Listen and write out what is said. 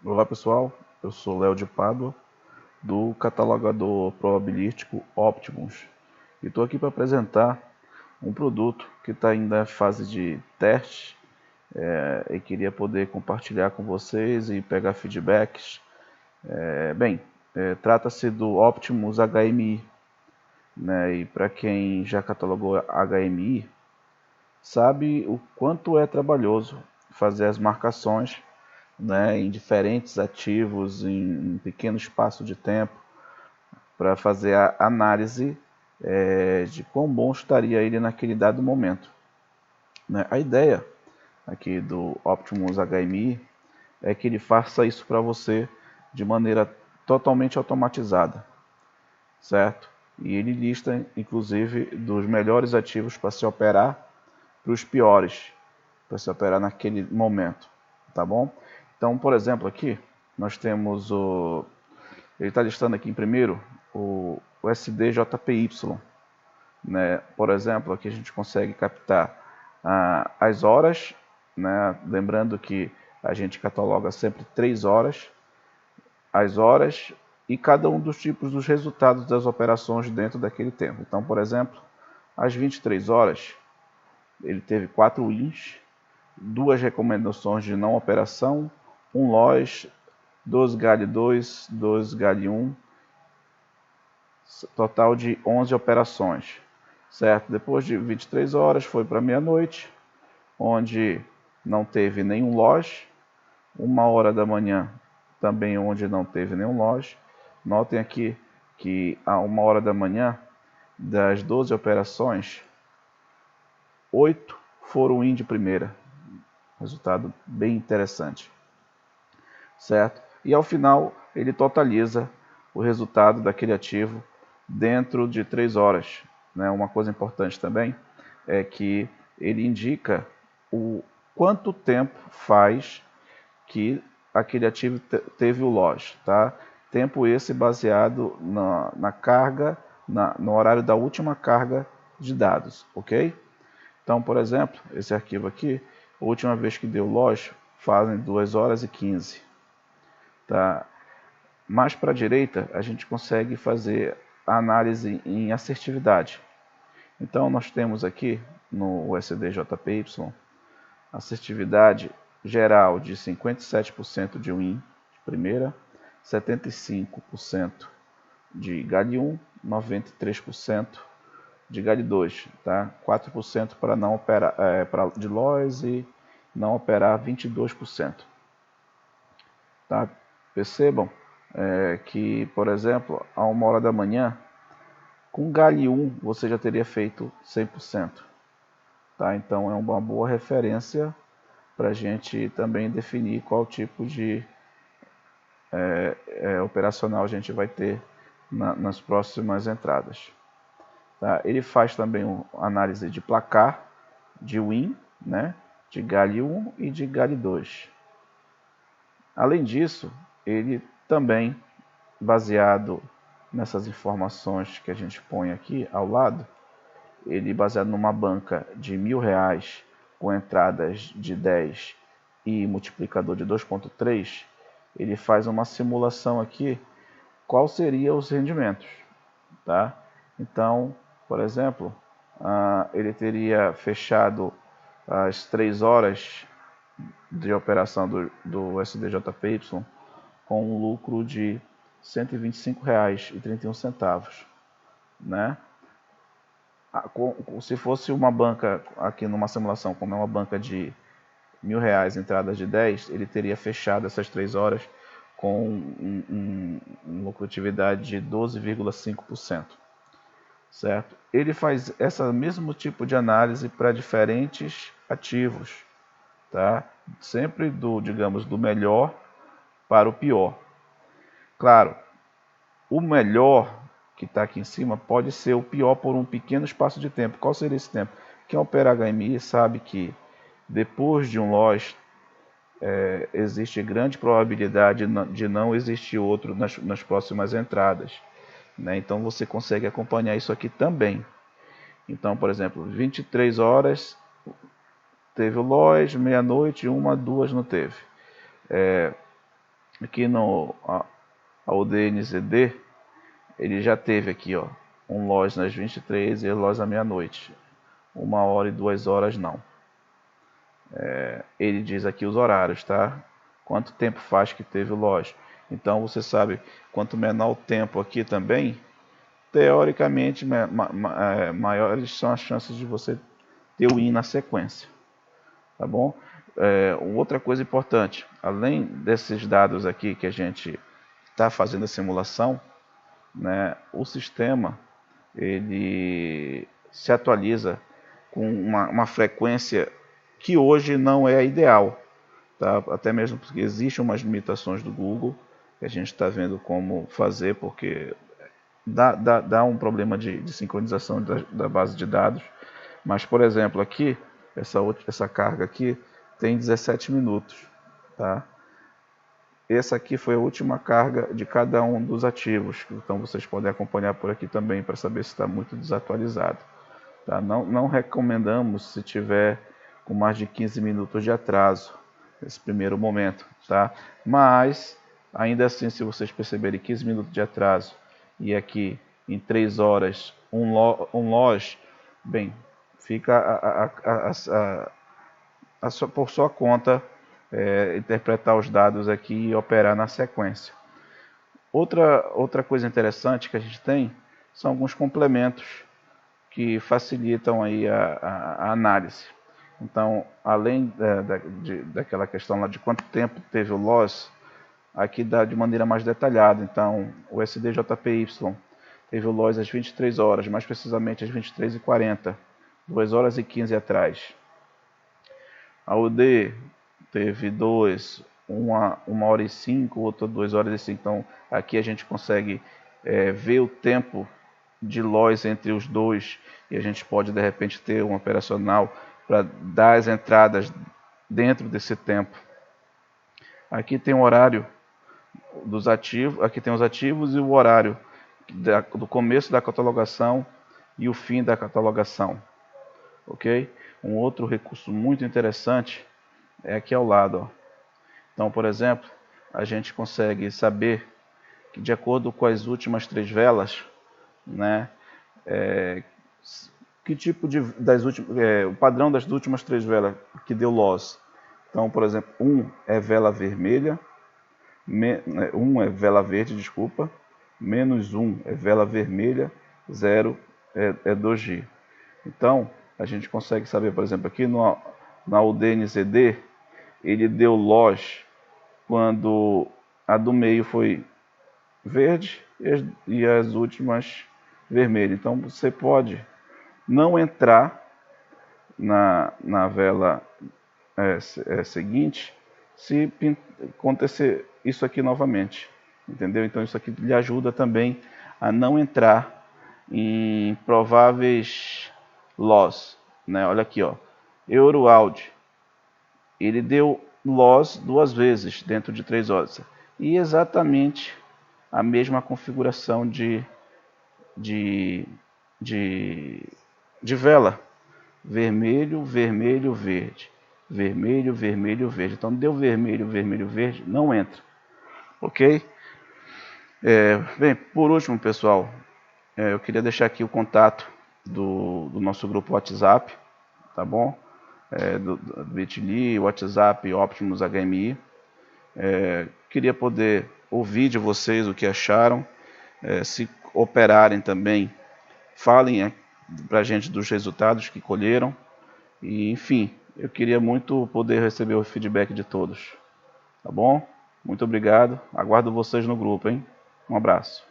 Olá pessoal, eu sou Léo de Pádua, do catalogador probabilístico Optimus, e estou aqui para apresentar um produto que está ainda em fase de teste e queria poder compartilhar com vocês e pegar feedbacks. Trata-se do Optimus HMI, né? E para quem já catalogou HMI, sabe o quanto é trabalhoso fazer as marcações, né, em diferentes ativos em um pequeno espaço de tempo para fazer a análise de quão bom estaria ele naquele dado momento, né? A ideia aqui do Optimus HMI é que ele faça isso para você de maneira totalmente automatizada, certo? E ele lista, inclusive, dos melhores ativos para se operar para os piores, para se operar naquele momento, tá bom? Então, por exemplo, aqui nós temos ele está listando aqui em primeiro o SDJPY, né? Por exemplo, aqui a gente consegue captar as horas, né? Lembrando que a gente cataloga sempre 3 horas, as horas e cada um dos tipos dos resultados das operações dentro daquele tempo. Então, por exemplo, às 23 horas, ele teve 4 wins, 2 recomendações de não operação, 1 loss, 2 GALI 2, 2 GALI 1, total de 11 operações, certo? Depois de 23 horas foi para meia-noite, onde não teve nenhum loss, 1 hora da manhã também onde não teve nenhum loss. Notem aqui que a 1 hora da manhã, das 12 operações, 8 foram win de primeira, resultado bem interessante, certo? E ao final ele totaliza o resultado daquele ativo dentro de 3 horas, né? Uma coisa importante também é que ele indica o quanto tempo faz que aquele ativo teve o loss, tá? Tempo esse baseado na carga, no horário da última carga de dados, ok? Então, por exemplo, esse arquivo aqui, a última vez que deu loss fazem 2 horas e 15. Tá? Mais para a direita, a gente consegue fazer a análise em assertividade. Então, nós temos aqui no USDJPY assertividade geral de 57% de win de primeira, 75% de GALI 1, 93% de GALI 2, tá? 4% para não operar, de loss e não operar 22%. Tá? Percebam que, por exemplo, a 1 hora da manhã, com GALI 1 você já teria feito 100%. Tá? Então é uma boa referência para a gente também definir qual tipo de operacional a gente vai ter nas próximas entradas. Tá? Ele faz também uma análise de placar, de win, né? De GALI 1 e de GALI 2. Além disso, ele também, baseado nessas informações que a gente põe aqui ao lado, ele baseado numa banca de R$ 1.000 com entradas de 10 e multiplicador de 2,3, ele faz uma simulação aqui, qual seriam os rendimentos, tá? Então, por exemplo, ele teria fechado as 3 horas de operação do SDJPY com um lucro de R$ 125,31, né? Se fosse uma banca aqui numa simulação, como é uma banca de R$ 1.000, entradas de 10, ele teria fechado essas 3 horas com uma lucratividade de 12,5%, certo? Ele faz esse mesmo tipo de análise para diferentes ativos, tá? Sempre digamos, do melhor para o pior. Claro, o melhor que está aqui em cima pode ser o pior por um pequeno espaço de tempo. Qual seria esse tempo? Quem opera HMI sabe que depois de um loss existe grande probabilidade de não existir outro nas próximas entradas, né? Então você consegue acompanhar isso aqui também. Então, por exemplo, 23 horas teve o loss, meia-noite, 1, 2 não teve. aqui no a UDNZD, ele já teve aqui, ó, um loss nas 23 e loss à meia-noite. 1 hora e 2 horas não. Ele diz aqui os horários, tá? Quanto tempo faz que teve o loss. Então você sabe, quanto menor o tempo aqui também, teoricamente maiores são as chances de você ter o win na sequência, tá bom? Outra coisa importante, além desses dados aqui que a gente está fazendo a simulação, né, o sistema ele se atualiza com uma frequência que hoje não é a ideal, tá? Até mesmo porque existem umas limitações do Google que a gente está vendo como fazer, porque dá um problema de sincronização da base de dados. Mas, por exemplo, aqui, essa carga aqui tem 17 minutos. Tá? Essa aqui foi a última carga de cada um dos ativos. Então, vocês podem acompanhar por aqui também para saber se está muito desatualizado. Tá? Não recomendamos se tiver com mais de 15 minutos de atraso nesse primeiro momento. Tá? Mas, ainda assim, se vocês perceberem 15 minutos de atraso e aqui em 3 horas um loss, bem, fica por sua conta interpretar os dados aqui e operar na sequência. Outra coisa interessante que a gente tem são alguns complementos que facilitam aí a análise. Então, além daquela questão lá de quanto tempo teve o loss, aqui dá de maneira mais detalhada. Então, o SDJPY teve o loss às 23 horas, mais precisamente às 23h40, 2 horas e 15 atrás. A UD teve 2, 1 hora e 5, outra 2 horas e 5. Então, aqui a gente consegue ver o tempo de loss entre os dois e a gente pode, de repente, ter um operacional para dar as entradas dentro desse tempo. Aqui tem o horário dos ativos, aqui tem os ativos e o horário do começo da catalogação e o fim da catalogação, ok? Um outro recurso muito interessante é aqui ao lado, ó. Então, por exemplo, a gente consegue saber que, de acordo com as últimas 3 velas, né, que tipo o padrão das últimas 3 velas que deu loss. Então, por exemplo, 1 é vela vermelha, 1 é vela verde, desculpa, -1 é vela vermelha, 0 é doji. Então, a gente consegue saber, por exemplo, aqui na UDNZD, ele deu loss quando a do meio foi verde e as últimas vermelha. Então, você pode não entrar na vela seguinte se acontecer isso aqui novamente, entendeu? Então isso aqui lhe ajuda também a não entrar em prováveis loss, né? Olha aqui, ó, EuroAud, ele deu loss 2 vezes dentro de 3 horas e exatamente a mesma configuração de vela, vermelho, vermelho, verde, vermelho, vermelho, verde. Então deu vermelho, vermelho, verde, não entra, ok? Bem, por último, pessoal, eu queria deixar aqui o contato do nosso grupo WhatsApp, tá bom? Do Bitly, WhatsApp, Optimus HMI. Queria poder ouvir de vocês o que acharam, se operarem também, falem para a gente dos resultados que colheram. E, enfim, eu queria muito poder receber o feedback de todos. Tá bom? Muito obrigado. Aguardo vocês no grupo, hein? Um abraço.